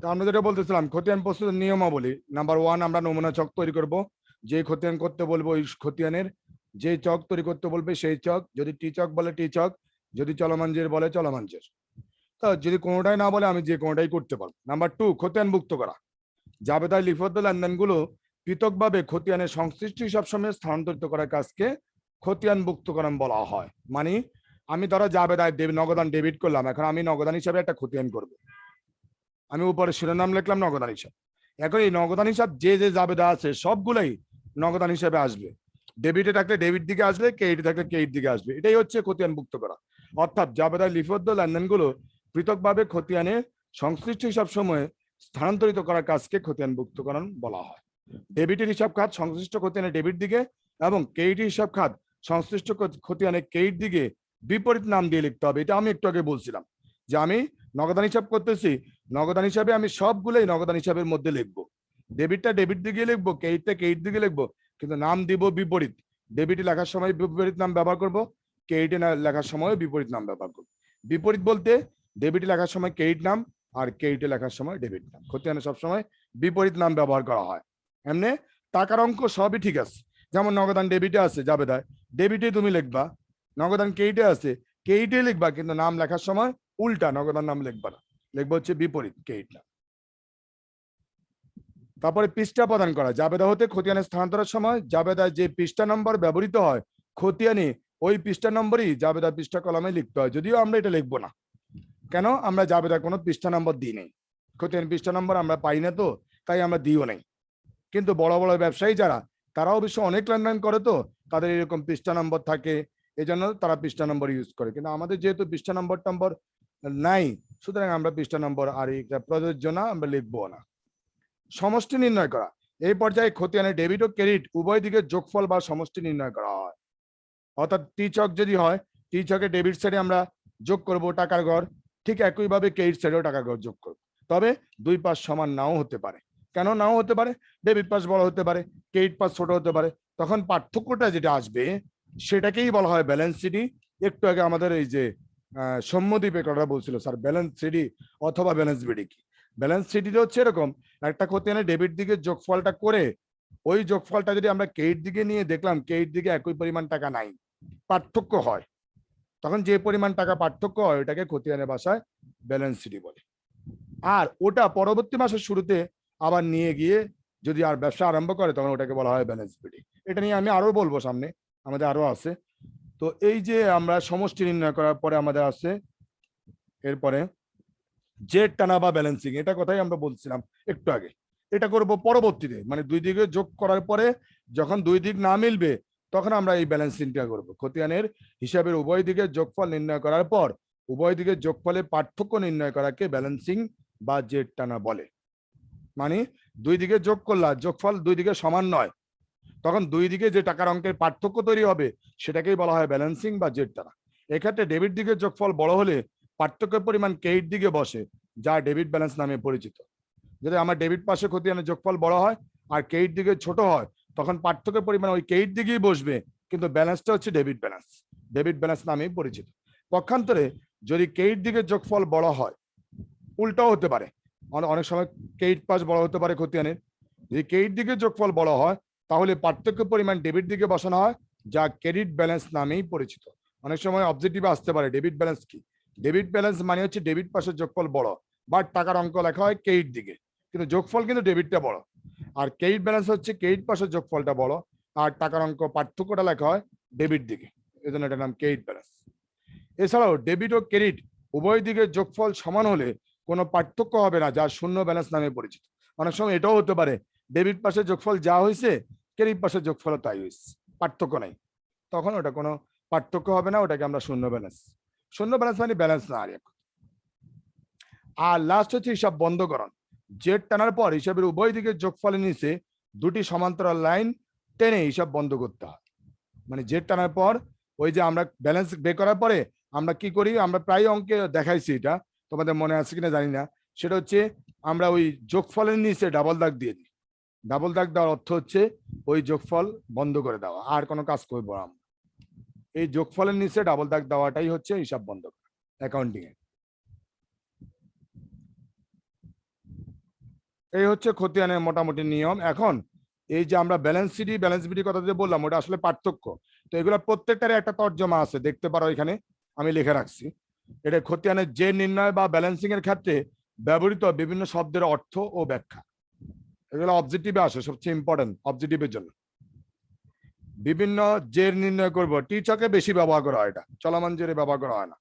তো আমরা যেটা বলতেছিলাম খতিয়ান প্রস্তুতের নিয়মাবলী, নাম্বার 1 আমরা নমুনা ছক তৈরি করব। যে খতিয়ান করতে বলবো ওই খতিয়ানের যে চক তৈরি করতে বলবে সেই চক, যদি টি চক বলে টি চক, যদি চলমান জের বলে চলমান জের। তো যদি কোনোটাই না বলে আমি যে কোনোটাই করতে পারবো। নাম্বার 2 খতিয়ানভুক্ত করা। জাবেদায় লিপিবদ্ধ লেনদেনগুলো পৃথকভাবে খতিয়ানের সংশ্লিষ্ট হিসাব সময়ে স্থানান্তরিত করার কাজকে খতিয়ানভুক্তকরণ বলা হয়। মানে আমি ধরো জাবেদায় নগদান ডেবিট করলাম, এখন আমি নগদান হিসাবে একটা খতিয়ান করব। আমি উপরে শিরোনাম লিখলাম নগদান হিসাব। এখন এই নগদান হিসাব যে যে জাবেদা আছে সবগুলাই নগদান হিসাবে আসবে। ডেবিটে থাকলে ডেবিট দিকে আসবে, ক্রেডিটে থাকলে ক্রেডিট দিকে আসবে। এটাই হচ্ছে খতিয়ানভুক্ত করা। অর্থাৎ জাবেদায় লিপিবদ্ধ লেনদেনগুলো পৃথকভাবে খতিয়ানে সংশ্লিষ্ট হিসাব সময়ে স্থানান্তরিত করার কাজকে খতিয়ানভুক্তকরণ বলা হয়। ডেবিটের হিসাব খাত সংশ্লিষ্ট খতিয়ানে ডেবিট দিকে এবং ক্রেডিটের হিসাব খাত সংশ্লিষ্ট খতিয়ানে ক্রেডিট দিকে বিপরীত নাম দিয়ে লিখতে হবে। এটা আমি একটু আগে বলছিলাম যে আমি নগদান হিসাব করতেছি, নগদান হিসাবে আমি সবগুলোই নগদান হিসাবের মধ্যে লিখবো। ডেবিটটা ডেবিট দিকে লিখবো, ক্রেডিটটা ক্রেডিট দিকে লিখবো, কিন্তু নাম দিব বিপরীত। ডেবিটে লেখার সময় বিপরীত নাম ব্যবহার করব, ক্রেডিটে লেখার সময় বিপরীত নাম ব্যবহার করব। বিপরীত বলতে ডেবিটে লেখার সময় ক্রেডিট নাম আর ক্রেডিটে লেখার সময় ডেবিট নাম। খতিয়ানে সবসময় বিপরীত নাম ব্যবহার করা হয়। এমনি টাকার অঙ্ক সবই ঠিক আছে। যেমন নগদান ডেবিটে আছে জাবেদায়, ডেবিটে তুমি লিখবা। নগদান ক্রেডিটে আছে, ক্রেডিটে লিখবা, কিন্তু নাম লেখার সময় উল্টা, নগদান নাম লিখবা না, লিখবো হচ্ছে বিপরীত ক্রেডিট নাম। তারপরে পৃষ্ঠা প্রদান করা। জাবেদা হতে খতিয়ানে স্থানান্তরের সময় জাবেদায় যে পৃষ্ঠা নম্বর ব্যবহৃত হয় খতিয়ানে ওই পৃষ্ঠা নম্বরই জাবেদা পৃষ্ঠা কলামে লিখতে হয়। যদিও আমরা এটা লিখবো না, কেন? আমরা জাবেদা কোনো পৃষ্ঠা নম্বর দিই নেই, খতিয়ান পৃষ্ঠা নম্বর আমরা পাই না, তো তাই আমরা দিও নেই। কিন্তু বড় বড় ব্যবসায়ী যারা, তারা অবশ্য অনেক লেনদেন করে, তো তাদের এরকম পৃষ্ঠা নম্বর থাকে, এই জন্য তারা পৃষ্ঠা নম্বর ইউজ করে। কিন্তু আমাদের যেহেতু পৃষ্ঠা নম্বর টম্বর নাই, সুতরাং আমরা পৃষ্ঠা নম্বর আর এটা প্রযোজ্য না, আমরা লিখবো না। সমষ্টি নির্ণয় করা। এই পর্যায়ে খতিয়ানে ডেবিট ও ক্রেডিট উভয় দিকে যোগফল বা সমষ্টি নির্ণয় করা হয়। অর্থাৎ টি চক যদি হয়, টি চকে ডেবিট সাইডে আমরা যোগ করব টাকার ঘর, ঠিক একইভাবে ক্রেডিট সাইডেও টাকার ঘর যোগ করব। তবে দুই পাশ সমান নাও হতে পারে। কেন নাও হতে পারে? ডেবিট পাশ বড় হতে পারে, ক্রেডিট পাশ ছোট হতে পারে। তখন পার্থক্যটা যেটা আসবে সেটাকেই বলা হয় ব্যালেন্স সিডি। একটু আগে আমাদের এই যে সৌম্যদ্বীপের কথা বলছিল স্যার, ব্যালেন্স সিডি অথবা ব্যালেন্স বিডি কি? ব্যালেন্স সিডিটা হচ্ছে এরকম, একটা খতিয়ানে ডেবিট দিকে যোগফলটা করে ওই যোগফলটা যদি আমরা ক্রেডিট দিকে নিয়ে দেখলাম ক্রেডিট দিকে একই পরিমাণ টাকা নাই, পার্থক্য হয়, তখন যে পরিমাণ টাকা পার্থক্য হয় ওটাকে খতিয়ানের ভাষায় ব্যালেন্স সিডি বলে। আর ওটা পরবর্তী মাসের শুরুতে আবার নিয়ে গিয়ে যদি আর ব্যবসা আরম্ভ করে তখন ওটাকে বলা হয় ব্যালেন্স বিডি। এটা নিয়ে আমি আরো বলবো সামনে, আমাদের আরো আছে। তো এই যে আমরা সমষ্টি নির্ণয় করার পরে আমাদের আছে এরপরে জেড টানা বা ব্যালেন্সিং। এটা কথাই আমরা বলছিলাম একটু আগে। এটা করব পরবর্তীতে, মানে দুই দিকে যোগ করার পরে যখন দুই দিক না মিলবে তখন আমরা এই ব্যালেন্সিংটা করব। খতিয়ানের হিসাবের উভয় দিকে যোগফল নির্ণয় করার পর উভয় দিকে যোগফলের পার্থক্য নির্ণয় করাকে ব্যালেন্সিং বা জেড টানা বলে। মানে দুই দিকে যোগ করলা, যোগফল দুই দিকে সমান নয়, তখন দুই দিকে যে টাকার অঙ্কের পার্থক্য তৈরি হবে সেটাকেই বলা হয় ব্যালেন্সিং বা জেড টানা। এক্ষেত্রে ডেবিট দিকে যোগফল বড় হলে পার্থক্যের পরিমাণ ক্রেডিট দিকে বসে, যা ডেবিট ব্যালেন্স নামে পরিচিত। যদি আমার ডেবিট পাশে খতিয়ানের যোগফল বড় হয় আর ক্রেডিট দিকে ছোট হয়, তখন পার্থক্যের পরিমাণ ওই ক্রেডিট দিকেই বসবে, কিন্তু ব্যালেন্সটা হচ্ছে ডেবিট ব্যালেন্স, ডেবিট ব্যালেন্স নামেই পরিচিত। পক্ষান্তরে যদি ক্রেডিট দিকে যোগফল বড় হয়, উল্টাও হতে পারে, অনেক সময় ক্রেডিট পাশ বড় হতে পারে খতিয়ানের। যদি ক্রেডিট দিকে যোগফল বড় হয় তাহলে পার্থক্য পরিমাণ ডেবিট দিকে বসানো হয়, যা ক্রেডিট ব্যালেন্স নামেই পরিচিত। অনেক সময় অবজেক্টিভে আসতে পারে ডেবিট ব্যালেন্স কি? ডেবিট ব্যালেন্স মানে হচ্ছে ডেবিট পাশের যোগফল বড়, বাট টাকার অঙ্ক লেখা হয় ক্রেডিট দিকে, কিন্তু যোগফল কিন্তু ডেবিটটা বড়। আর ক্রেডিট ব্যালেন্স হচ্ছে ক্রেডিট পাশের যোগফলটা বড় আর টাকার অঙ্ক পার্থক্যটা লেখা হয় ডেবিট দিকে, এই জন্য এটার নাম ক্রেডিট ব্যালেন্স। এছাড়াও ডেবিট ও ক্রেডিট উভয় দিকে যোগফল সমান হলে কোনো পার্থক্য হবে না, যা শূন্য ব্যালেন্স নামে পরিচিত। অনেক সময় এটাও হতে পারে ডেবিট পাশে যোগফল যা হয়েছে ক্রেডিট পাশে যোগফল তাই হয়েছে, পার্থক্য নাই, তখন ওটা কোনো পার্থক্য হবে না, ওটাকে আমরা শূন্য ব্যালেন্স। শূন্য ব্যালেন্স মানে ব্যালেন্স না আর। আর লাস্ট হচ্ছে হিসাব বন্ধকরণ। জেড টানার পর হিসাবের উভয় দিকে যোগফলের নিচে দুটি সমান্তরাল লাইন টেনে হিসাব বন্ধ করতে হয়। মানে জেড টানার পর ওই যে আমরা ব্যালেন্স বের করার পরে আমরা কি করি, আমরা প্রায় অঙ্কে দেখাইছি, এটা তোমাদের মনে আছে কিনা জানি না, সেটা হচ্ছে আমরা ওই যোগফলের নিচে ডাবল দাগ দিয়ে দিই। ডাবল দাগ দেওয়ার অর্থ হচ্ছে ওই যোগফল বন্ধ করে দেওয়া, আর কোনো কাজ করবো না। এই যোগফলের নিচে ডাবল দাগ দেওয়াটাই হচ্ছে হিসাব বন্ধ করা অ্যাকাউন্টিং এ। এই হচ্ছে খতিয়ানের মোটামুটি নিয়ম। এখন এই যে আমরা ব্যালেন্স সিডি ব্যালেন্স বিডি কথা যে বললাম, ওটা আসলে পার্থক্য। তো এগুলো প্রত্যেকটারই একটা তর্জমা আছে, দেখতে পারো এখানে আমি লিখে রাখছি। এটা খতিয়ানের যে নির্ণয় বা ব্যালেন্সিং এর ক্ষেত্রে ব্যবহৃত বিভিন্ন শব্দের অর্থ ও ব্যাখ্যা। এগুলো অবজেক্টিভে আসে, সবচেয়ে ইম্পর্টেন্ট অবজেক্টিভের জন্য। বিভিন্ন জের নির্ণয় করব, টি ছকে বেশি ব্যবহার করা হয়, এটা চলমান জেরে ব্যবহার করা হয় না।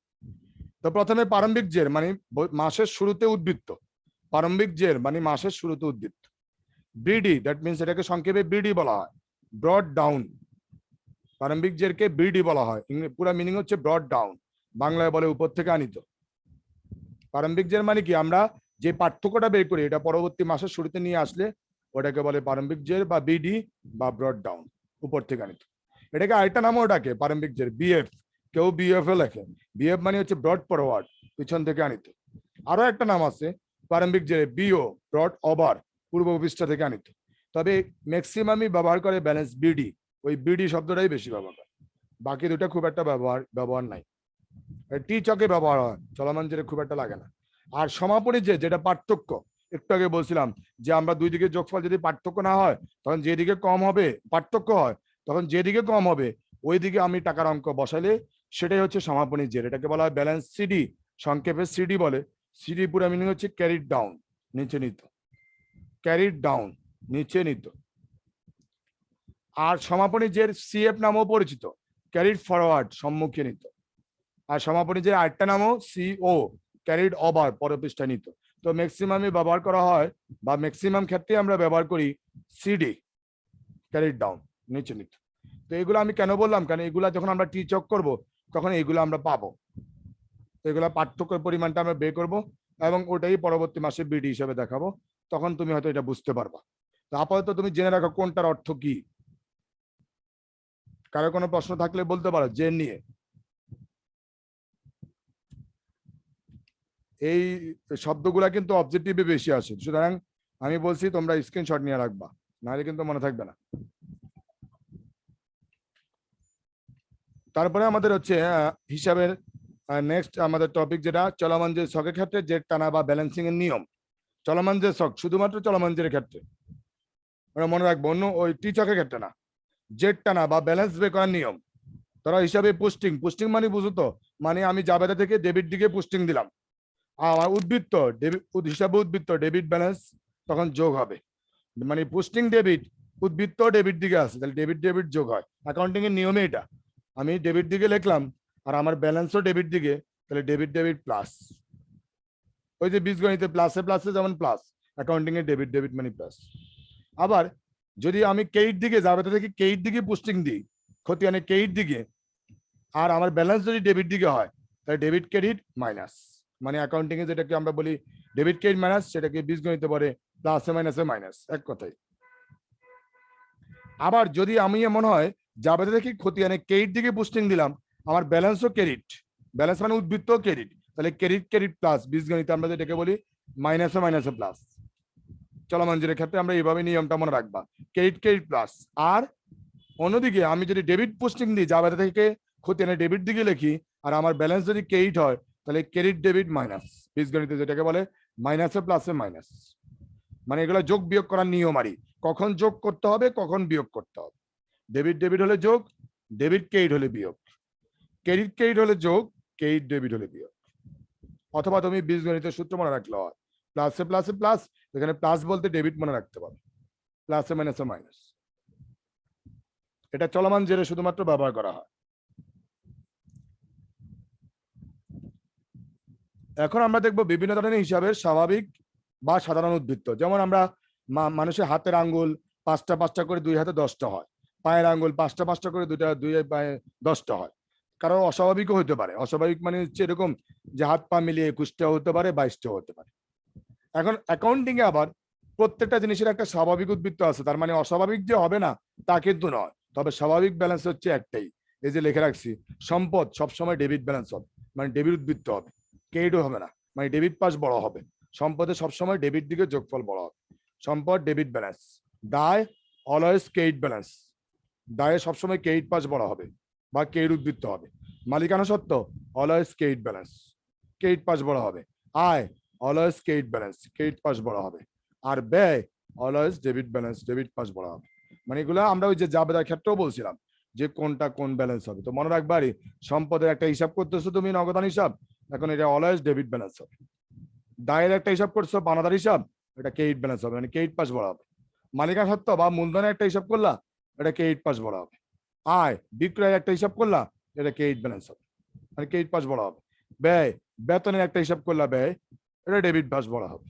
তো প্রথমে প্রারম্ভিক জের মানে মাসের শুরুতে উদ্বৃত্ত, প্রারম্ভিক জের মানে মাসের শুরুতে উদ্বৃত্ত। বিডি দ্যাট মিনস এটাকে সংক্ষেপে বিডি বলা হয়, ব্রড ডাউন। প্রারম্ভিক জেরকে বিডি বলা হয়, পুরো মিনিং হচ্ছে ব্রড ডাউন, বাংলায় বলে উপর থেকে আনিত। প্রারম্ভিক জের মানে কি, আমরা যে পার্থক্যটা বের করি এটা পরবর্তী মাসের শুরুতে নিয়ে আসলে ওটাকে বলে প্রারম্ভিক জের বা বিডি বা ব্রড ডাউন, উপর থেকে আনিত। এটাকে আরেকটা নামও ওটাকে প্রারম্ভিক জের বিএফ, কেউ বিএফ এ লেখে। বিএফ মানে হচ্ছে ব্রড ফরওয়ার্ড, পিছন থেকে আনিত। আরো একটা নাম আছে প্রারম্ভিক জেরে বিও, ব্রড ওভার, পূর্ব পৃষ্ঠা থেকে আনিত। তবে ম্যাক্সিমামই ব্যবহার করে ব্যালেন্স বিডি, ওই বিডি শব্দটাই বেশি ব্যবহার করে, বাকি দুটা খুব একটা ব্যবহার নাই। টি চকে ব্যবহার হয়, চলমান জেরে খুব একটা লাগে না। আর সমাপনী যে যেটা পার্থক্য, একটু আগে বলছিলাম যে আমরা দুই দিকে যোগফল যদি পার্থক্য না হয় তখন যেদিকে কম হবে, পার্থক্য হয় তখন যেদিকে কম হবে ওই দিকে আমি টাকার অঙ্ক বসাইলে সেটাই হচ্ছে সমাপনী জের। এটাকে বলা হয় ব্যালেন্স সিডি, সংক্ষেপে সিডি বলে। সিডি পুরো মিনিং হচ্ছে ক্যারিড ডাউন, নিচে নিত, ক্যারিড ডাউন, নিচে নিত। আর সমাপনী জের সিএফ নামও পরিচিত, ক্যারিড ফরওয়ার্ড, সম্মুখে নিত। আর সমাপনী যে আরেকটা নামও সিও, ক্যারিড ওভার, পরের পৃষ্ঠায় নিত। তো ম্যাক্সিমামই ব্যবহার করা হয় বা ম্যাক্সিমাম ক্ষেত্রে আমরা ব্যবহার করি সিডি, ক্যারিড ডাউন, নিচে নিত। তো এগুলো আমি কেন বললাম, কারণ এগুলা যখন আমরা টি চক করবো তখন এগুলো আমরা পাবো, এগুলা পার্থক্যের পরিমাণটা আমরা বের করবো এবং ওটাই পরবর্তী মাসে বিডি হিসেবে দেখাবো, তখন তুমি হয়তো এটা বুঝতে পারবা। তো আপাতত তুমি জেনে রাখো কোনটার অর্থ কি। কারো কোনো প্রশ্ন থাকলে বলতে পারো জেন নিয়ে। এই শব্দগুলা কিন্তু অবজেক্টিভে বেশি আসে, সুতরাং আমি বলছি তোমরা স্ক্রিনশট নিয়ে রাখবা, নাহলে কিন্তু মনে থাকবে না। তারপরে আমাদের হচ্ছে হিসাবের নেক্সট আমাদের টপিক যেটা চলমান যে ছকের ক্ষেত্রে জেড টানা বা ব্যালেন্সিং এর নিয়ম। চলমান যে ছক শুধুমাত্র চলমান জের ক্ষেত্রে, ওরা মনে রাখবো, অন্য ওই টি ছকের ক্ষেত্রে না। জেড টানা বা ব্যালেন্স বের করার নিয়ম, তারা হিসাবে পুস্টিং, পুস্টিং মানে বুঝো তো, মানে আমি জাবেদা থেকে ডেবিট দিকে পুস্টিং দিলাম, আমার উদ্বৃত্ত হিসাবে উদ্বৃত্ত ডেবিট ব্যালেন্স তখন যোগ হবে। মানে পোস্টিং ডেবিট, উদ্বৃত্ত ডেবিট দিকে আছে, তাহলে ডেবিট ডেবিট যোগ হয়, অ্যাকাউন্টিং এর নিয়মে এটা। আমি ডেবিট দিকে লিখলাম আর আমার ব্যালেন্সও ডেবিট দিকে, তাহলে ডেবিট ডেবিট প্লাস। ওই যে বীজগণিতে প্লাসে প্লাসে যেমন প্লাস, অ্যাকাউন্টিং এর ডেবিট ডেবিট মানে প্লাস। আবার যদি আমি কেইট দিকে জাবেদা থেকে কেইট দিকে পোস্টিং দিই, খতিয়ানে কেইট দিকে, আর আমার ব্যালেন্স যদি ডেবিট দিকে হয় তাহলে ডেবিট ক্রেডিট মাইনাস, মানে অ্যাকাউন্টিং এ যেটাকে আমরা বলি ডেবিট ক্রেডিট মাইনাস, সেটাকে বীজগণিতে বলে প্লাসে মাইনাসে মাইনাস, এক কথাই। আবার যদি আমি এমন হয় জাবেদা থেকে খতিয়ানে ক্রেডিট দিকে পোস্টিং দিলাম, আমার ব্যালেন্সও ক্রেডিট, ব্যালেন্স মানে উদ্বৃত্ত ক্রেডিট, তাহলে ক্রেডিট ক্রেডিট প্লাস, বীজগণিতে আমরা যেটাকে বলি মাইনাসে মাইনাসে প্লাস। চলমান জেরের ক্ষেত্রে আমরা এইভাবে নিয়মটা মনে রাখবা, ক্রেডিট ক্রেডিট প্লাস। আর অন্যদিকে আমি যদি ডেবিট পোস্টিং দিই, জাবেদা থেকে খতিয়ানে ডেবিট দিকে লিখি, আর আমার ব্যালেন্স যদি ক্রেডিট হয় তাহলে ক্রেডিট ডেবিট মাইনাস, বীজগণিতে যেটাকে বলে মাইনাসে প্লাসে মাইনাস। মানে এগুলো যোগ বিয়োগ করার নিয়ম, আরই কখন যোগ করতে হবে কখন বিয়োগ করতে হবে। ডেবিট ডেবিট হলে যোগ, ডেবিট ক্রেডিট হলে বিয়োগ, ক্রেডিট ক্রেডিট হলে যোগ, ক্রেডিট ডেবিট হলে বিয়োগ। অথবা তুমি বীজগণিতের সূত্র মনে রাখলে হয়, প্লাসে প্লাসে প্লাস, এখানে প্লাস বলতে ডেবিট মনে রাখতে পারো, প্লাসে মাইনাসে মাইনাস। এটা চলমান জেরে শুধুমাত্র ব্যবহার করা হয়। এখন আমরা দেখব বিভিন্ন ধরনের হিসাবের স্বাভাবিক বা সাধারণ উদ্বৃত্ত। যেমন আমরা মানুষের হাতের আঙ্গুল পাঁচটা পাঁচটা করে দুই হাতে 10টা হয়, পায়ের আঙ্গুল পাঁচটা পাঁচটা করে দুই পায়ে 10টা হয়। কারো অস্বাভাবিকও হতে পারে, অস্বাভাবিক মানে হচ্ছে এরকম যে হাত পা মিলিয়ে 21টা হতে পারে, 22টা হতে পারে। এখন অ্যাকাউন্টিং এ আবার প্রত্যেকটা জিনিসের একটা স্বাভাবিক উদ্বৃত্ত আছে, তার মানে অস্বাভাবিক যে হবে না তা কিন্তু নয়, তবে স্বাভাবিক ব্যালেন্স হচ্ছে একটাই, এই যে লিখে রাখছি, সম্পদ সবসময় ডেবিট ব্যালেন্স হবে, মানে ডেবিট উদ্বৃত্ত হবে, ক্রেডিটও হবে না, মানে ডেবিট পাস বড় হবে। সম্পদে সবসময় ডেবিট দিকে যোগফল বড় হবে, সম্পদ ডেবিট ব্যালেন্স। দায় অলওয়েজ ক্রেডিট ব্যালেন্স, দায়ে সবসময় ক্রেডিট পাস বড় হবে বা ক্রেডিট উদ্বৃত্ত হবে। মালিকানা সত্ত্ব অলওয়েজ ক্রেডিট ব্যালেন্স, ক্রেডিট পাস বড় হবে। আয় অলওয়েজ ক্রেডিট ব্যালেন্স, ক্রেডিট পাস বড় হবে। আর ব্যয় অলওয়েজ ডেবিট ব্যালেন্স, ডেবিট পাস বলা হবে। মানে এগুলো আমরা ওই যে জাবেদার ক্ষেত্রেও বলছিলাম যে কোনটা কোন ব্যালেন্স হবে। তো মনে রাখবারই সম্পদের একটা হিসাব করতেছো তুমি নগদান হিসাব, এখন এটা অলওয়েজ ডেবিট ব্যালেন্স হবে। দায়ের একটা হিসাব করছো পানাদার হিসাব, এটা ক্রেডিট ব্যালেন্স হবে, মানে ক্রেডিট পাস বলা হবে। মালিকানা সত্ত্ব বা মূলধনের একটা হিসাব করলা, এটা ক্রেডিট পাস বলা হবে। আয় বিক্রয়ের একটা হিসাব করলা, এটা ক্রেডিট ব্যালেন্স হবে, মানে ক্রেডিট পাস বলা হবে। ব্যয় বেতনের একটা হিসাব করলা, ব্যয়, এটা ডেবিট পাস বলা হবে।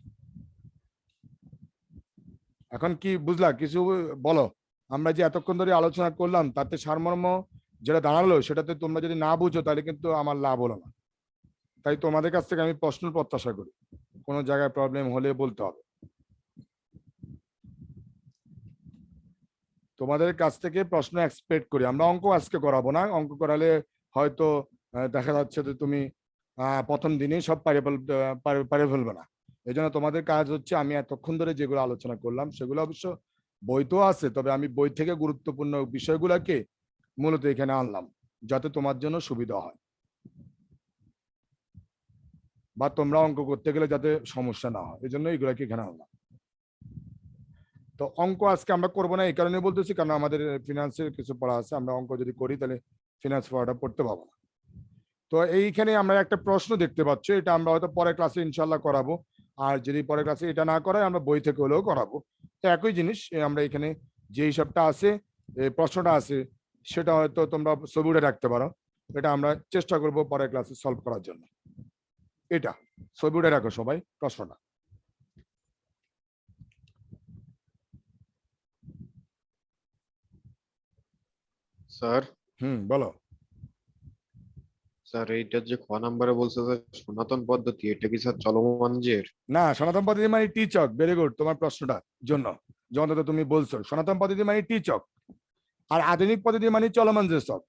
এখন কি বুঝলা কিছু বলো? আমরা যে এতক্ষণ ধরে আলোচনা করলাম তাতে সারমর্ম যেটা দাঁড়ালো সেটাতে তোমরা যদি না বুঝো তাহলে কিন্তু আমার লাভ হলো না। তাই তোমাদের কাছ থেকে আমি প্রশ্ন প্রত্যাশা করি, কোনো জায়গায় প্রবলেম হলে বলতে হবে। তোমাদের কাছ থেকে প্রশ্ন এক্সপেক্ট করি। আমরা অঙ্ক আজকে করাবো না, অঙ্ক করালে হয়তো দেখা যাচ্ছে যে তুমি প্রথম দিনেই সব পারে ফেলবে না। এই জন্য তোমাদের কাজ হচ্ছে আমি এতক্ষণ ধরে যেগুলো আলোচনা করলাম সেগুলো অবশ্য বইতেও আছে, তবে আমি বই থেকে গুরুত্বপূর্ণ বিষয়গুলোকে মূলত এখানে আনলাম যাতে তোমার জন্য সুবিধা হয়, বা তোমরা অঙ্ক করতে গেলে যাতে সমস্যা না হয়, এই জন্য এগুলাকে এখানে আনলাম। তো অঙ্ক আজকে আমরা করবো না, এই কারণে বলতেছি কারণ আমাদের ফিনান্সের কিছু পড়া আছে, আমরা অঙ্ক যদি করি তাহলে ফিনান্স পড়াটা পড়তে পারবো না। তো এইখানে আমরা একটা প্রশ্ন দেখতে পাচ্ছি, এটা আমরা হয়তো পরের ক্লাসে ইনশাল্লাহ করাবো, আর যদি পরের ক্লাসে এটা না করায় আমরা বই থেকে হলেও করাবো। তো একই জিনিস আমরা এখানে যে হিসাবটা আছে, প্রশ্নটা আছে, সেটা হয়তো তোমরা ছবি উঠে রাখতে পারো, এটা আমরা চেষ্টা করবো পরের ক্লাসে সলভ করার জন্য। এটা ছবি উঠে রাখো সবাই প্রশ্নটা। স্যার, বলো। স্যার এইটা যে খ নাম্বারে বলছে যে সনাতন পদ্ধতি, এটা কি স্যার চলমান যে? না, সনাতন পদ্ধতি মানে টিচক। ভেরি গুড, তোমার প্রশ্নটার জন্য যখন তুমি বলছো সনাতন পদ্ধতি মানে টিচক, আর আধুনিক পদ্ধতি মানে চলমান যে সব।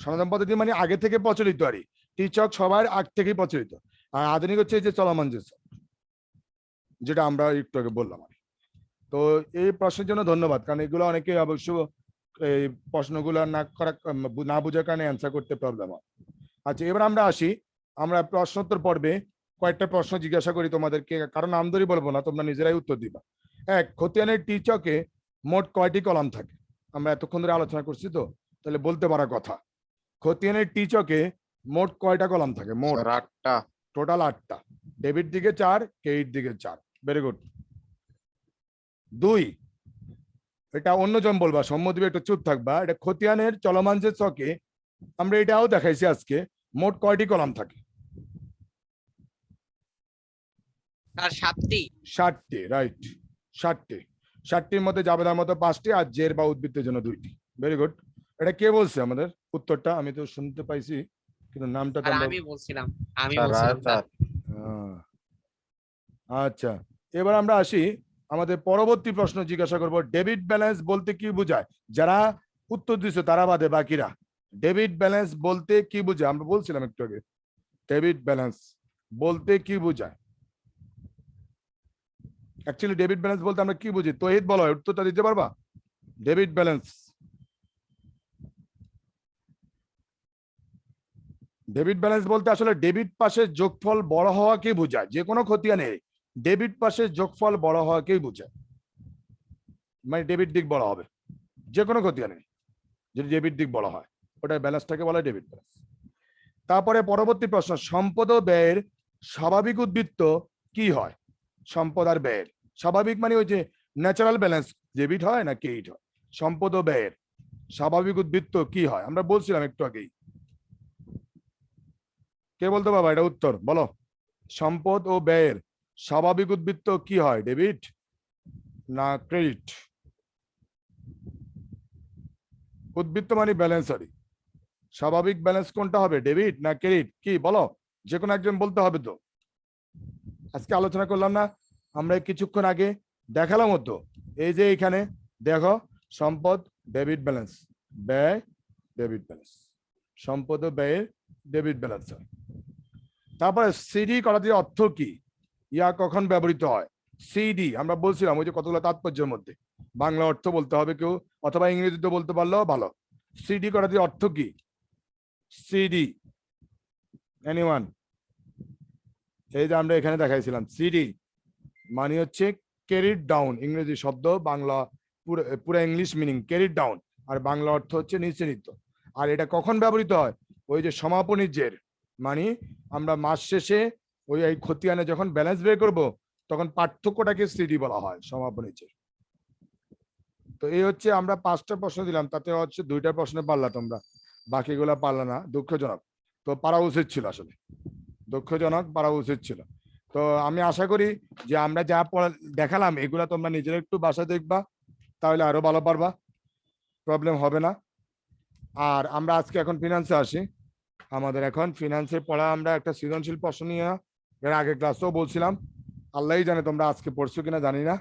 সনাতন পদ্ধতি মানে আগে থেকে প্রচলিত, আর টিচক সবার আগ থেকেই প্রচলিত, আর আধুনিক হচ্ছে যে চলমান যে সব, যেটা আমরা একটু আগে বললাম। তো এই প্রশ্নের জন্য ধন্যবাদ, কারণ এগুলো অনেকে অবশ্য এই প্রশ্নগুলো না বোঝার কারণে অ্যান্সার করতে প্রবলেম হয়। আচ্ছা, এবার আমরা আসি, আমরা প্রশ্নোত্তর পর্বে কয়েকটা প্রশ্ন জিজ্ঞাসা করি তোমাদেরকে, কারণ নাম ধরে বলবো না, তোমরা নিজেরাই উত্তর দিবা। এক, খতিয়ানের টিচকে মোট কয়টি কলাম থাকে? আমরা এতক্ষণ ধরে আলোচনা করছি, তো তাহলে বলতে পারা কথা, খতিয়ানের টিচকে মোট কয়টা কলাম থাকে? মোট স্যার 8টা। টোটাল 8টা। ডেবিট দিকে 4, ক্রেডিট দিকে 4। Very good. 2, এটা অন্যজন বলবা, সম্মতিবে একটু চুপ থাকবা, এটা খতিয়ানের চলমান যে চকে আমরা এটাও দেখাইছি আজকে, মোট কয়টি কলাম থাকে? আর 7টি। 7টি, রাইট, 7টি। 7টির মধ্যে জাবেদার মতো 5টি, আর জের বা উদ্বৃত্তের জন্য 2টি। Very good. এটা কে বলছে আমাদের উত্তরটা? আমি তো শুনতে পাইছি কিন্তু নামটা তো আমি বলছিলাম স্যার স্যার। আচ্ছা, এবার আমরা আসি, আমাদের পরবর্তী প্রশ্ন জিজ্ঞাসা করব, ডেবিট ব্যালেন্স বলতে কি বোঝায়? যারা উত্তর দিচ্ছে তারা বাদে বাকিরা, ডেবিট ব্যালেন্স বলতে কি বোঝায়? আমরা বলছিলাম একটু আগে, ডেবিট ব্যালেন্স বলতে কি বোঝায়? অ্যাকচুয়ালি ডেবিট ব্যালেন্স বলতে আমরা কি বুঝি? তহিদ বলো, উত্তরটা দিতে পারবা? ডেবিট ব্যালেন্স, ডেবিট ব্যালেন্স বলতে আসলে ডেবিট পাশের যোগফল বড় হওয়াকে বোঝায়। যে কোনো খতিয়ানে ডেবিট পাশের যোগফল বড় হওয়াকেই বোঝায়, মানে ডেবিট দিক বড় হবে যে কোনো খতিয়ানে, যদি ডেবিট দিক বড় হয় ওটা ব্যালেন্সটাকে বলা হয় ডেবিট ব্যালেন্স। তারপরে পরবর্তী প্রশ্ন, সম্পদ ও ব্যয়ের স্বাভাবিক উদ্বৃত্ত কি হয়? সম্পদ আর ব্যয়ের স্বাভাবিক মানে ওই যে ন্যাচারাল ব্যালেন্স, ডেবিট হয় না ক্রেডিট হয়? সম্পদ ও ব্যয়ের স্বাভাবিক উদ্বৃত্ত কি হয়? আমরা বলছিলাম একটু আগেই, কে বলতে পারবা এটা উত্তর? বলো, সম্পদ ও ব্যয়ের স্বাভাবিক উদ্বৃত্ত কি হয়? ডেবিট না ক্রেডিট? উদ্বৃত্ত মানে ব্যালেন্স, আর স্বাভাবিক ব্যালেন্স কোনটা হবে? ডেবিট না ক্রেডিট? কি বলো, যে কোনো একজন বলতে হবে তো। আজকে আলোচনা করলাম না আমরা কিছুক্ষণ আগে, দেখালাম তো, এই যে এখানে দেখো, সম্পদ ডেবিট ব্যালেন্স, ব্যয় ডেবিট ব্যালেন্স, সম্পদ ও ব্যয়ের ডেবিট ব্যালেন্স। তারপরে সিডি করাটির অর্থ কি? ইয়া কখন ব্যবহৃত হয়? সিডি আমরা বলছিলাম ওই যে কতগুলো তাৎপর্যের মধ্যে বাংলা অর্থ বলতে হবে কেউ, অথবা ইংরেজিতে বলতে পারলেও ভালো। সিডি করাটির অর্থ কি? CD, anyone? এই যে আমরা এখানে দেখাইছিলাম সিডি, মানে হচ্ছে ক্যারিড ডাউন, ইংরেজি শব্দ, বাংলা পুরো ইংলিশ মিনিং ক্যারিড ডাউন, আর বাংলা অর্থ হচ্ছে নিচে নিত। আর এটা কখন ব্যবহৃত হয়? ওই যে সমাপনী জের, মানে আমরা মাস শেষে ওই এই খতিয়ানে যখন ব্যালেন্স বের করব তখন পার্থক্যটাকে সিডি বলা হয়, সমাপনী জের। তো এই হচ্ছে আমরা 5টা প্রশ্ন দিলাম, তাতে হচ্ছে 2টা প্রশ্ন পারলা তোমরা, বাকিগুলা পারলা না, দুঃখজনক। তো পারা উচিত ছিল, আসলে দুঃখজনক, পারা উচিত ছিল। তো আমি আশা করি যে আমরা যা দেখালাম এগুলা তোমরা নিজেরা একটু বাসায় দেখবা, তাহলে আরো ভালো পারবা, প্রবলেম হবে না। আর আমরা আজকে এখন ফিনান্সে আসি। আমাদের এখন ফিনান্সে পড়া, আমরা একটা সৃজনশীল প্রশ্ন নিয়ে এর আগে ক্লাসেও বলছিলাম, আল্লাহই জানে তোমরা আজকে পড়ছো কিনা জানি না।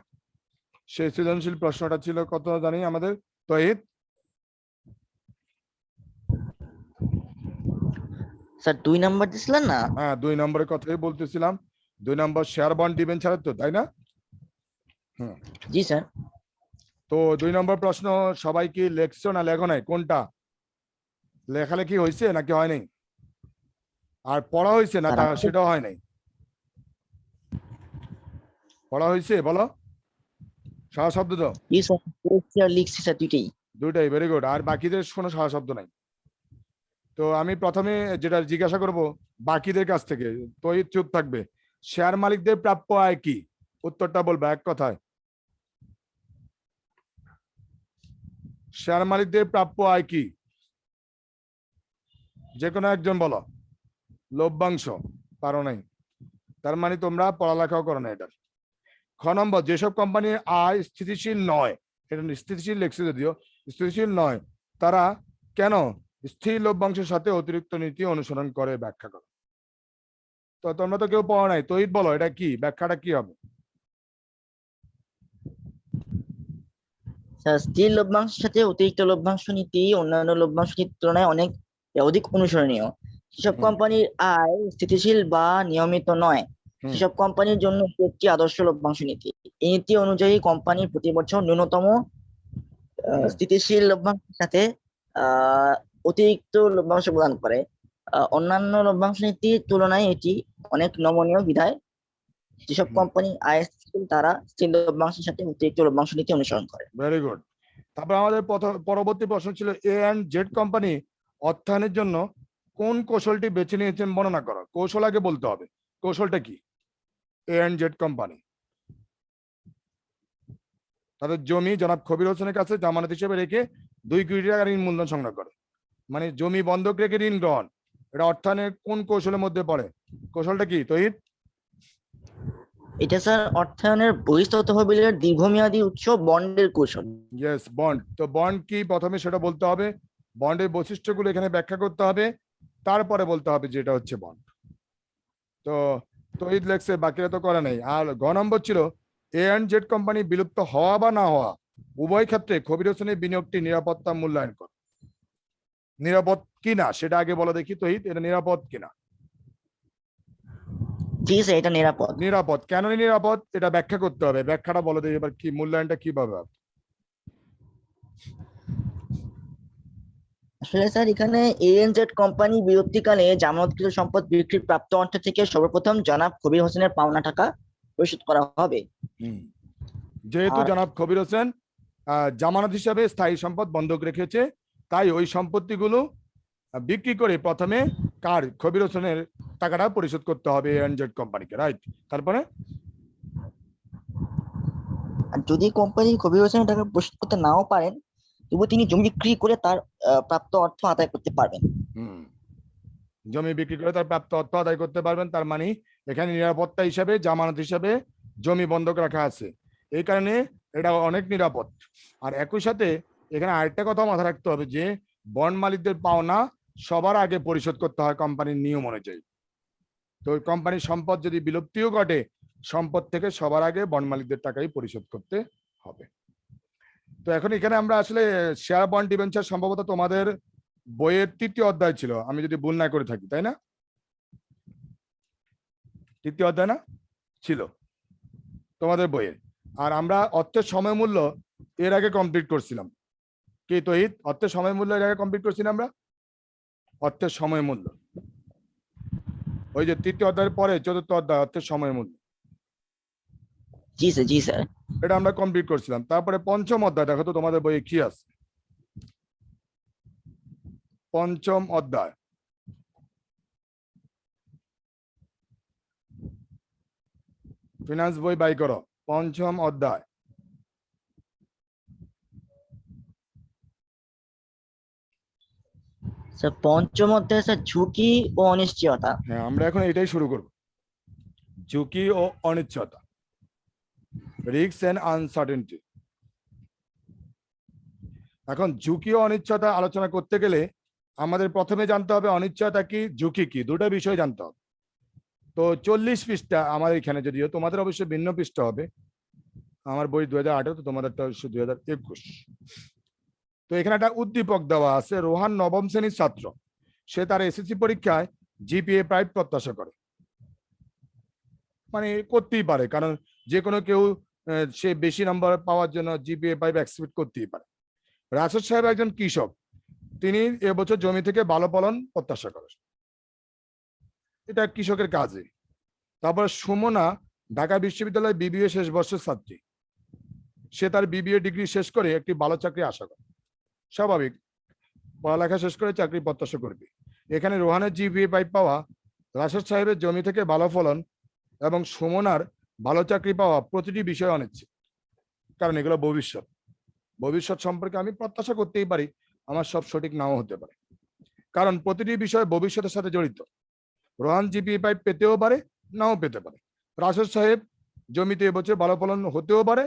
সেই সৃজনশীল প্রশ্নটা ছিল কত জানি আমাদের, তহিদ? স্যার 2 নাম্বার দিছিলেন না? হ্যাঁ, 2 নম্বরের কথাই বলতেছিলাম। 2 নম্বর শেয়ার বন্ড ডিবেঞ্চার তো, তাই না? জি স্যার। তো 2 নম্বর প্রশ্ন সবাই কি লেখছো না লেখো নাই? কোনটা লেখালেখি হয়েছে নাকি হয় নাই? আর পড়া হয়েছে না তা সেটাও হয় নাই? পড়া হয়েছে বলো, সাহা শব্দ তো? জি স্যার, পড়ছি আর লিখছি স্যার দুইটাই। দুইটাই, ভেরি গুড। আর বাকিদের কোনো সাহা শব্দ নাই। তো আমি প্রথমে যেটা জিজ্ঞাসা করব বাকিদের কাছ থেকে, তো চুপ থাকবে। শেয়ার মালিকদের প্রাপ্য আয় কি? উত্তরটা বলবা এক কথায়। শেয়ার মালিকদের প্রাপ্য আয় কি? যে কোনো একজন বলো। লভ্যাংশ। পারো নাই, তার মানে তোমরা পড়ালেখাও করো না এটা। খ নম্বর, যেসব কোম্পানির আয় স্থিতিশীল নয়, এটা স্থিতিশীল লেখছে যদিও, স্থিতিশীল নয়, তারা কেন স্থির লভ্যাংশের সাথে অতিরিক্ত নীতি অনুসরণ করে, ব্যাখ্যা করো। তো তোমরা তো কেউ পড়ো নাই, তহিদ বলো এটা কি, ব্যাখ্যাটা কি হবে? স্যার স্থির লভ্যাংশের সাথে অতিরিক্ত লভ্যাংশ নীতি অন্যান্য লভ্যাংশ নীতির তুলনায় অধিক অনুসরণীয়। যেসব কোম্পানির আয় স্থিতিশীল বা নিয়মিত নয়, সেসব কোম্পানির জন্য এটি একটি আদর্শ লভ্যাংশ নীতি। এই নীতি অনুযায়ী কোম্পানি প্রতি বছর ন্যূনতম স্থিতিশীল লভ্যাংশের সাথে অতিরিক্ত লভ্যাংশ প্রদান করে। অন্যান্য লভ্যাংশ নীতির তুলনায় এটি অনেক নমনীয় বিধায় যেসব কোম্পানি আয় স্থিতিশীল তারা স্থির লভ্যাংশের সাথে অতিরিক্ত লভ্যাংশ নীতি অনুসরণ করে। Very good. তারপর আমাদের পরবর্তী প্রশ্ন ছিল, এ অ্যান্ড জেড কোম্পানি অর্থায়নের জন্য কোন কৌশলটি বেছে নিয়েছেন বর্ণনা করো। কৌশল আগে বলতে হবে, কৌশলটা কি? এ অ্যান্ড জেড কোম্পানি তাদের জমি জনাব খবির হোসেনের কাছে জামানত হিসেবে রেখে 2 কোটি টাকা ঋণ মূলধন সংগ্রহ করে, মানে জমি বন্ধক রেখে ঋণ গ্রহণ, এটা অর্থায়নের কোন কৌশলের মধ্যে পড়ে? কৌশলটা কি তহিদ? এটা স্যার অর্থায়নের বহিঃস্থ তহবিলের দীর্ঘমেয়াদী উৎস বন্ডের কৌশল। Yes, bond. তো বন্ড কি প্রথমে সেটা বলতে হবে, বন্ডের বৈশিষ্ট্যগুলো এখানে ব্যাখ্যা করতে হবে, তারপরে বলতে হবে যে এটা হচ্ছে বন্ড। তো তহিদ লেখছে, বাকিরা তো করে নাই। আর ঘ নম্বর ছিল, এ অ্যান্ড জেড কোম্পানি বিলুপ্ত হওয়া বা না হওয়া উভয় ক্ষেত্রে খবির হোসেনের বিনিয়োগটি নিরাপত্তা মূল্যায়ন করে। নিরাপদ কিনা সেটা আগে বলো দেখি তহিদ, এটা নিরাপদ কিনা? জি স্যার, এটা নিরাপদ। নিরাপদ। কেন নিরাপদ এটা ব্যাখ্যা করতে হবে, ব্যাখ্যাটা বলো দেখি এবার, কি মূল্যায়নটা কিভাবে হবে? আসলে স্যার এখানে এএনজেড কোম্পানি বিরক্তিকালে জামানতকৃত সম্পদ বিক্রির প্রাপ্ত অর্থ থেকে সর্বপ্রথম জনাব কবির হোসেনের পাওনা টাকা পরিশোধ করা হবে। যেহেতু জনাব কবির হোসেন জামানত হিসাবে স্থায়ী সম্পদ বন্ধক রেখেছে, তাই ওই সম্পত্তিগুলো বিক্রি করে প্রথমে কার, কবির হোসেনের টাকাটা পরিশোধ করতে হবে এএনজেড কোম্পানিকে, রাইট? তারপরে আর যদি কোম্পানি কবির হোসেনের টাকা পরিশোধ করতে নাও পারেন, তবু তিনি জমি বিক্রি করে তার প্রাপ্ত অর্থ আদায় করতে পারবেন। জমি বিক্রি করে তার প্রাপ্ত অর্থ আদায় করতে পারবেন, তার মানে এখানে নিরাপত্তা হিসাবে জামানত হিসাবে জমি বন্ধক রাখা আছে, এই কারণে এটা অনেক নিরাপদ। আর একই সাথে এখানে আরেকটা কথা মাথায় রাখতে হবে যে বন্ড মালিকদের পাওনা সবার আগে পরিশোধ করতে হয় কোম্পানির নিয়ম অনুযায়ী। তো কোম্পানির সম্পদ যদি বিলুপ্তিও ঘটে, সম্পদ থেকে সবার আগে বন্ড মালিকদের টাকাই পরিশোধ করতে হবে। তো এখন এখানে আমরা আসলে শেয়ার বন্ড ডিবেঞ্চার সম্ভবত তোমাদের বইয়ের 3য় অধ্যায় ছিল, আমি যদি ভুল না করে থাকি, তাই না? 3য় অধ্যায় না ছিল তোমাদের বইয়ে? আর আমরা অর্থের সময় মূল্য এর আগে কমপ্লিট করছিলাম, কি তহিদ? অর্থের সময় মূল্য এর আগে কমপ্লিট করছিলাম আমরা, অর্থের সময় মূল্য, ওই যে 3য় অধ্যায়ের পরে 4র্থ অধ্যায় অর্থের সময় মূল্য। জি স্যার, জি স্যার। এটা আমরা কমপ্লিট করছিলাম। তারপরে পঞ্চম অধ্যায় দেখো তো তোমাদের বইয়ে কি আছে। পঞ্চম অধ্যায়, ফিনান্স বই বাই করো। পঞ্চম অধ্যায়, স্যার পঞ্চম অধ্যায় স্যার ঝুঁকি ও অনিশ্চয়তা। হ্যাঁ আমরা এখন এটাই শুরু করব, ঝুঁকি ও অনিশ্চয়তা, রিস্ক এন্ড আনসার্টেনটি। এখন ঝুঁকি ও অনিশ্চয়তা আলোচনা করতে গেলে আমাদের প্রথমে জানতে হবে অনিশ্চয়তা কি, ঝুঁকি কি, দুটো বিষয় জানতে হবে। তো 40 পৃষ্ঠা আমার এখানে, যদিও তোমাদের অবশ্যই ভিন্ন পৃষ্ঠা হবে। আমার বই 2018, তো তোমাদেরটা অবশ্য 2021। তো এখানে একটা উদ্দীপক দেওয়া আছে, রোহান নবম শ্রেণীর ছাত্র, সে তার এসএসসি পরীক্ষায় জিপিএ 5 প্রত্যাশা করে। মানে করতেই পারে, কারণ যে কোনো কেউ সে বেশি নম্বর পাওয়ার জন্য জিপিএ 5 এক্সপেক্ট করতেই পারে। রাশেদ সাহেব একজন কৃষক, তিনি এবছর জমি থেকে ভালো ফলন প্রত্যাশা করেন, এটা কৃষকের কাজে। তারপর সুমনা ঢাকা বিশ্ববিদ্যালয় বিবিএ শেষ বর্ষের ছাত্রী, সে তার বিবিএ ডিগ্রি শেষ করে একটি ভালো চাকরি আশা করে। স্বাভাবিক, পড়ালেখা শেষ করে চাকরি প্রত্যাশা করবে। এখানে রোহানের জিপিএ 5 পাওয়া, রাশেদ সাহেবের জমি থেকে ভালো ফলন এবং সুমনার ভালো চাকরি পাওয়া, প্রতিটি বিষয় অনিশ্চিত, কারণ এগুলো ভবিষ্যৎ। ভবিষ্যৎ সম্পর্কে আমি প্রত্যাশা করতেই পারি, আমার সব সঠিক নাও হতে পারে, কারণ প্রতিটি বিষয় ভবিষ্যতের সাথে জড়িত। রোহান জিপিএ 5 পেতেও পারে, নাও পেতে পারে। রাশেদ সাহেব জমিতে এবছর ভালো ফলন হতেও পারে,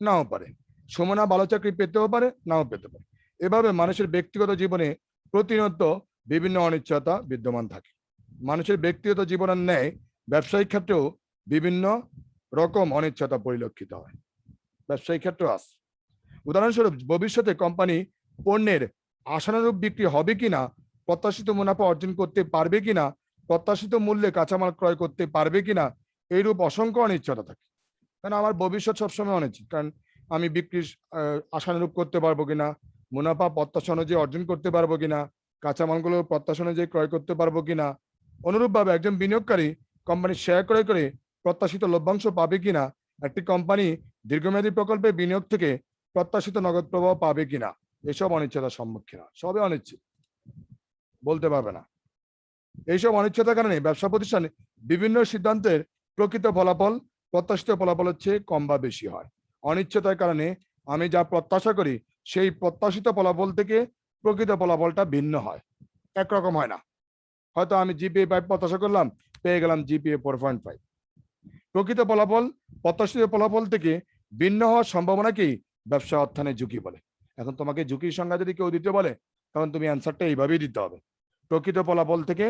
নাও পারে। সুমনা ভালো চাকরি পেতেও পারে, নাও পেতে পারে। এভাবে মানুষের ব্যক্তিগত জীবনে প্রতিনিয়ত বিভিন্ন অনিশ্চয়তা বিদ্যমান থাকে। মানুষের ব্যক্তিগত জীবনের ন্যায় ব্যবসায়িক ক্ষেত্রেও বিভিন্ন রকম অনিশ্চয়তা পরিলক্ষিত হয়, ব্যবসায়িক ক্ষেত্রে আছে। উদাহরণস্বরূপ, ভবিষ্যতে কোম্পানি পণ্যের আশানুরূপ বিক্রি হবে কিনা, প্রত্যাশিত মুনাফা অর্জন করতে পারবে কিনা, প্রত্যাশিত মূল্যে কাঁচামাল ক্রয় করতে পারবে কিনা, এইরূপ অসংখ্য অনিশ্চয়তা থাকে। কারণ আমার ভবিষ্যৎ সবসময় অনিশ্চিত, কারণ আমি বিক্রি আশানুরূপ করতে পারবো কিনা, মুনাফা প্রত্যাশা অনুযায়ী অর্জন করতে পারবো কিনা, কাঁচামালগুলো প্রত্যাশা অনুযায়ী ক্রয় করতে পারবো কিনা। অনুরূপভাবে একজন বিনিয়োগকারী কোম্পানির শেয়ার ক্রয় করে প্রত্যাশিত লভ্যাংশ পাবে কিনা, একটি কোম্পানি দীর্ঘমেয়াদী প্রকল্পে বিনিয়োগ থেকে প্রত্যাশিত নগদ প্রবাহ পাবে কিনা, এসব অনিশ্চয়তার সম্মুখীন হয়। সবই অনিশ্চিত, বলতে পারবে না। এইসব অনিশ্চয়তার কারণে ব্যবসা প্রতিষ্ঠানে বিভিন্ন সিদ্ধান্তের প্রকৃত ফলাফল প্রত্যাশিত ফলাফলের চেয়ে কম বা বেশি হয়। অনিশ্চয়তার কারণে আমি যা প্রত্যাশা করি সেই প্রত্যাশিত ফলাফল থেকে প্রকৃত ফলাফলটা ভিন্ন হয়, একরকম হয় না। হয়তো আমি জিপিএ 5 প্রত্যাশা করলাম, পেয়ে গেলাম জিপিএ 4.5। প্রকৃত ফলাফল প্রত্যাশিত ফলাফল থেকে ভিন্ন হওয়ার সম্ভাবনাকেই ব্যবসা অর্থায়নের ঝুঁকি বলে। এখন তোমাকে ঝুঁকির সংজ্ঞা যদি কেউ দিতে বলে, তখন তুমি অ্যান্সারটা এইভাবেই দিতে হবে, প্রকৃত ফলাফল থেকে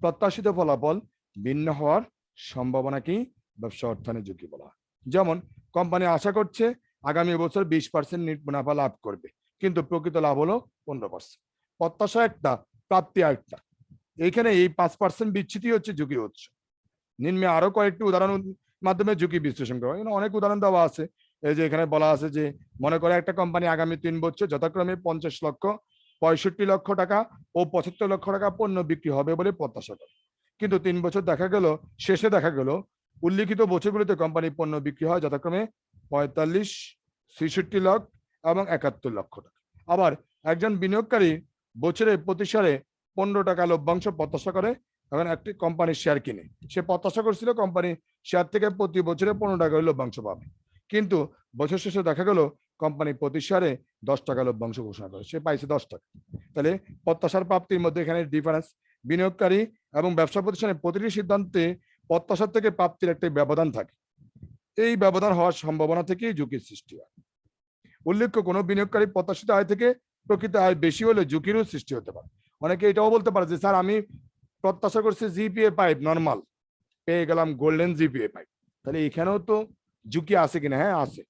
প্রত্যাশিত ফলাফল ভিন্ন হওয়ার সম্ভাবনাকেই ব্যবসা অর্থায়নের ঝুঁকি বলা হয়। যেমন কোম্পানি আশা করছে আগামী বছর 20% নেট মুনাফা লাভ করবে, কিন্তু প্রকৃত লাভ হলো 15%। প্রত্যাশা একটা, প্রাপ্তি আরেকটা। এইখানে এই 5% বিচ্যুতি হচ্ছে ঝুঁকির উৎস। নিম্নে আরো কয়েকটি উদাহরণ মাধ্যমে ঝুঁকি বিশ্লেষণ করা, অনেক উদাহরণ দেওয়া আছে। এই যে এখানে বলা আছে যে, মনে করে একটা কোম্পানি আগামী 3 বছর যথাক্রমে 50 লক্ষ, 65 লক্ষ টাকা ও 75 লক্ষ টাকা পণ্য বিক্রি হবে বলে প্রত্যাশা করে। কিন্তু 3 বছর শেষে দেখা গেল উল্লিখিত বছরগুলিতে কোম্পানি পণ্য বিক্রি হয় যথাক্রমে 45, 66 লক্ষ এবং 71 লক্ষ টাকা। আবার একজন বিনিয়োগকারী বছরে প্রতি শেয়ারে 15 টাকা লভ্যাংশ প্রত্যাশা করে, এখন একটি কোম্পানির শেয়ার কিনে সে প্রত্যাশা করছিল কোম্পানি শেয়ার থেকে প্রতি বছরে 15 টাকা লভ্যাংশ পাবে, কিন্তু বছর শেষে দেখা গেল কোম্পানি প্রতি শেয়ারে 10 টাকা লভ্যাংশ ঘোষণা করে, সে পাইছে 10 টাকা। তাহলে প্রত্যাশার প্রাপ্তির মধ্যে এখানে ডিফারেন্স। বিনিয়োগকারী এবং ব্যবসা প্রতিষ্ঠানের প্রতিটি সিদ্ধান্তে প্রত্যাশার থেকে প্রাপ্তির একটি ব্যবধান থাকে। এই ব্যবধান হওয়ার সম্ভাবনা থেকেই ঝুঁকির সৃষ্টি হয়। উল্লেখ্য, কোনো বিনিয়োগকারী প্রত্যাশিত আয় থেকে প্রকৃত আয় বেশি হলে ঝুঁকিরও সৃষ্টি হতে পারে। অনেকে এটাও বলতে পারে যে স্যার আমি প্রত্যাশা করছি জিপিএ 5 নরমাল, পেয়ে গেলাম গোল্ডেন জিপিএ 5, তাহলে এখানেও তো ঝুঁকি আছে কিনা? হ্যাঁ আছে।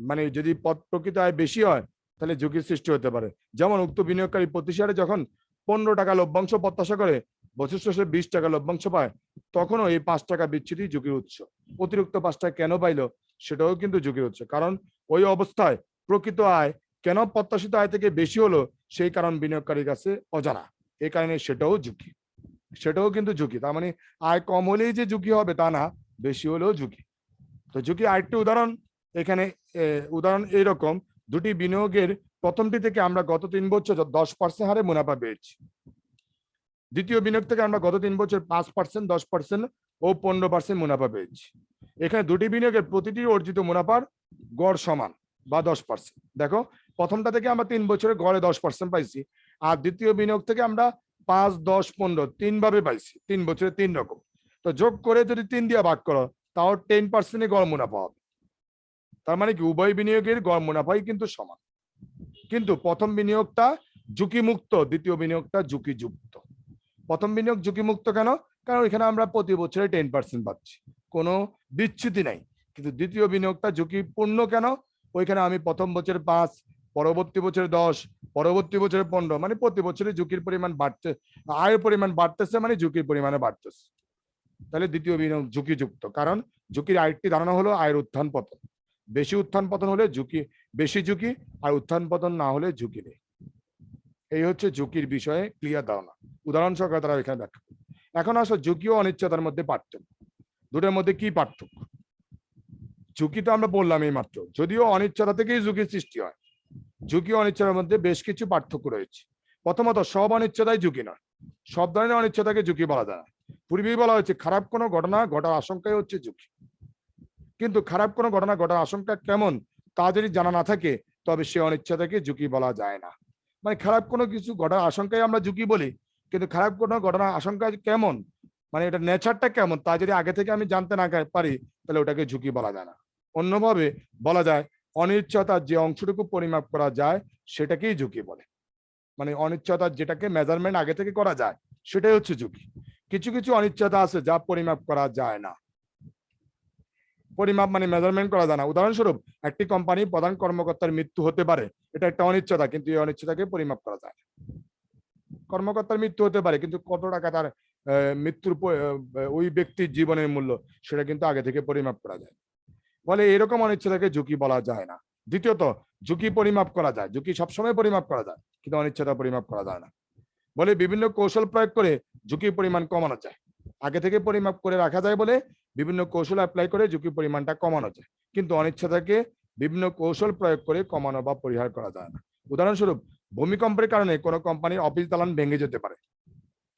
মানে যদি প্রকৃত আয় বেশি হয় তাহলে ঝুঁকির সৃষ্টি হতে পারে। যেমন উক্ত বিনিয়োগকারী প্রতি শেয়ারে যখন 15 টাকা লভ্যাংশ প্রত্যাশা করে বছর শেষে 20 টাকা লভ্যাংশ পায়, তখনও এই 5 টাকা বিচ্ছুতি ঝুঁকির উৎস। অতিরিক্ত 5 টাকা কেন পাইলো সেটাও কিন্তু ঝুঁকির উৎস, কারণ ওই অবস্থায় প্রকৃত আয় কেন প্রত্যাশিত আয় থেকে বেশি হলো সেই কারণ বিনিয়োগকারীর কাছে অজানা। এই কারণে সেটাও ঝুঁকি, সেটাও কিন্তু ঝুঁকি। তার মানে আয় কম হলেই যে ঝুঁকি হবে তা না, বেশি হলেও ঝুঁকি। তো ঝুঁকি আরেকটি উদাহরণ এখানে উদাহরণ এইরকম, দুটি বিনিয়োগের প্রথমটি থেকে আমরা গত 3 বছর 10% হারে মুনাফা পেয়েছি। দ্বিতীয় বিনিয়োগ থেকে আমরা গত 3 বছর 5%, 10% ও 15% মুনাফা পেয়েছি। এখানে দুটি বিনিয়োগের প্রতিটি অর্জিত মুনাফার গড় সমান বা 10%। দেখো, প্রথমটা থেকে আমরা 3 বছরে গড়ে 10% পাইছি, আর দ্বিতীয় বিনিয়োগ থেকে আমরা 5, 10, 15 তিন ভাবে পাইছি, 3 বছরে 3 রকম। তো যোগ করে যদি 3 দিয়ে ভাগ করো, তাও 10% গড় মুনাফা হবে। তার মানে কি উভয় বিনিয়োগের গড় মুনাফাই কিন্তু সমান, কিন্তু প্রথম বিনিয়োগটা ঝুঁকিমুক্ত, দ্বিতীয় বিনিয়োগটা ঝুঁকিযুক্ত। প্রথম বিনিয়োগ ঝুঁকিমুক্ত কেন? কারণ এখানে আমরা প্রতি বছরে 10% পাচ্ছি, কোনো বিচ্যুতি নাই। কিন্তু দ্বিতীয় বিনিয়োগটা ঝুঁকিপূর্ণ কেন? ওইখানে আমি প্রথম বছরে 5, পরবর্তী বছরে 10, পরবর্তী বছরে 15, মানে প্রতি বছরে ঝুঁকির পরিমাণ বাড়ছে, আয়ের পরিমাণ বাড়তেছে, মানে ঝুঁকির পরিমাণে বাড়তেছে। তাহলে দ্বিতীয় বিনিয়োগ ঝুঁকিযুক্ত, কারণ ঝুঁকির আরেকটি ধারণা হলো আয়ের উত্থান পতন। বেশি উত্থান পতন হলে ঝুঁকি, বেশি ঝুঁকি, আর উত্থান পতন না হলে ঝুঁকি নেই। এই হচ্ছে ঝুঁকির বিষয়ে ক্লিয়ার ধারণা, উদাহরণ সহকারে তারা এখানে ব্যাখ্যা। এখন আসো ঝুঁকি ও অনিশ্চয়তার মধ্যে পার্থক্য। দুটোর মধ্যে কি পার্থক্য? ঝুঁকি তো আমরা বললাম এই মাত্র, যদিও অনিশ্চয়তা থেকেই ঝুঁকির সৃষ্টি হয়। ঝুঁকি ও অনিশ্চয়তার মধ্যে বেশ কিছু পার্থক্য রয়েছে। প্রথমত, সব অনিশ্চয়তাই ঝুঁকি নয়, সব ধরনের অনিশ্চয়তাকে ঝুঁকি বলা যায় না। পূর্বেই বলা হয়েছে খারাপ কোনো ঘটনা ঘটার আশঙ্কাই হচ্ছে ঝুঁকি। কিন্তু খারাপ কোনো ঘটনা ঘটার আশঙ্কা কেমন তা যদি জানা না থাকে, তবে সে অনিশ্চয়তাকে ঝুঁকি বলা যায় না। মানে খারাপ কোনো কিছু ঘটার আশঙ্কায় আমরা ঝুঁকি বলি, কিন্তু খারাপ কোনো ঘটনার আশঙ্কা কেমন, মানে এটা নেচারটা কেমন তা যদি আগে থেকে আমি জানতে না পারি, তাহলে ওটাকে ঝুঁকি বলা যায় না। অন্যভাবে বলা যায়, অনিশ্চয়তার যে অংশটুকু পরিমাপ করা যায় সেটাকেই ঝুঁকি বলে। মানে অনিশ্চয়তার যেটাকে মেজারমেন্ট আগে থেকে করা যায় সেটাই হচ্ছে ঝুঁকি। কিছু কিছু অনিশ্চয়তা আছে যা পরিমাপ করা যায় না। পরিমাপ মানে মেজারমেন্ট করা যায় না। উদাহরণস্বরূপ, একটি কোম্পানির প্রধান কর্মকর্তার মৃত্যু হতে পারে, এটা একটা অনিশ্চয়তা, কিন্তু এই অনিশ্চয়তাকে পরিমাপ করা যায় না। কর্মকর্তার মৃত্যু হতে পারে, কিন্তু কত টাকা তার মৃত্যুর ওই ব্যক্তির জীবনের মূল্য, সেটা কিন্তু আগে থেকে পরিমাপ করা যায়। ফলে এরকম অনিশ্চয়তাকে ঝুঁকি বলা যায় না। দ্বিতীয়ত, ঝুঁকি পরিমাপ করা যায়, ঝুঁকি সবসময় পরিমাপ করা যায়, কিন্তু অনিশ্চয়তা পরিমাপ করা যায় না। বলে বিভিন্ন কৌশল প্রয়োগ করে ঝুঁকির পরিমাণ কমানো যায়। আগে থেকে পরিমাপ করে রাখা যায় বলে বিভিন্ন কৌশল অ্যাপ্লাই করে ঝুঁকির পরিমাণটা কমানো যায়, কিন্তু অনিশ্চয়তাকে বিভিন্ন কৌশল প্রয়োগ করে কমানো বা পরিহার করা যায় না। উদাহরণস্বরূপ, ভূমিকম্পের কারণে কোনো কোম্পানির অফিস দালান ভেঙে যেতে পারে,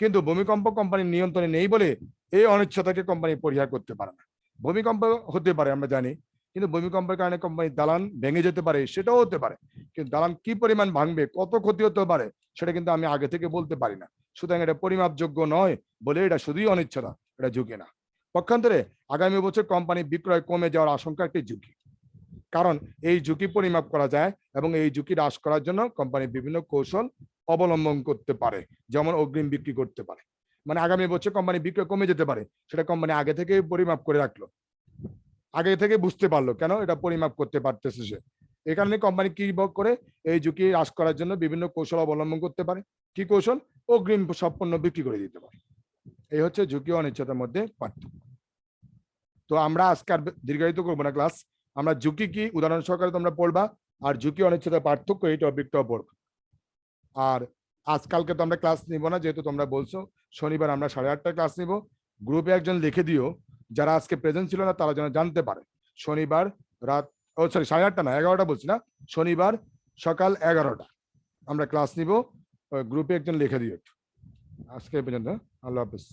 কিন্তু ভূমিকম্প কোম্পানির নিয়ন্ত্রণে নেই বলে এই অনিশ্চয়তাকে কোম্পানি পরিহার করতে পারে না। ভূমিকম্প হতে পারে আমরা জানি, কিন্তু ভূমিকম্পের কারণে কোম্পানির দালান ভেঙে যেতে পারে, সেটাও হতে পারে, কিন্তু দালান কি পরিমাণ ভাঙবে, কত ক্ষতি হতে পারে, সেটা কিন্তু আমি আগে থেকে বলতে পারি না। সুতরাং এটা পরিমাপযোগ্য নয় বলে এটা শুধুই অনিশ্চয়তা, এটা ঝুঁকি না। পক্ষান্তরে, আগামী বছর কোম্পানি বিক্রয় কমে যাওয়ার আশঙ্কা একটি ঝুঁকি, কারণ এই ঝুঁকি পরিমাপ করা যায় এবং এই ঝুঁকি হ্রাস করার জন্য কোম্পানি বিভিন্ন কৌশল অবলম্বন করতে পারে, যেমন অগ্রিম বিক্রি করতে পারে। মানে আগামী বছর কোম্পানি বিক্রয় কমে যেতে পারে, সেটা কোম্পানি আগে থেকে পরিমাপ করে রাখলো, আগে থেকে বুঝতে পারলো, কেন এটা পরিমাপ করতে পারতেছে সে। এই কারণে কোম্পানি কি করে এই ঝুঁকি হ্রাস করার জন্য বিভিন্ন কৌশল অবলম্বন করতে পারে। কি কৌশল? অগ্রিম সব পণ্য বিক্রি করে দিতে পারে। এই হচ্ছে ঝুঁকি ও অনিশ্চয়তার মধ্যে পার্থক্য। তো আমরা আজকে আর দীর্ঘায়িত করবো না ক্লাস, আমরা ঝুঁকি কি উদাহরণ সহকারে তোমরা পড়বা, আর ঝুঁকি অনিশ্চয়তার পার্থক্য এই টপিকটাও পড়বা। আর আজকালকে তো আমরা ক্লাস নিব না, যেহেতু তোমরা বলছো শনিবার আমরা 8:30 ক্লাস নিব। গ্রুপে একজন লিখে দিও যারা আজকে প্রেজেন্ট ছিল না, তারা যেন জানতে পারে শনিবার রাত, ও সরি 8:30 না 11টা বলছি না, শনিবার সকাল 11টা আমরা ক্লাস নিব। গ্রুপে একজন লিখে দিও। আজকে পর্যন্ত, আল্লাহ হাফেজ।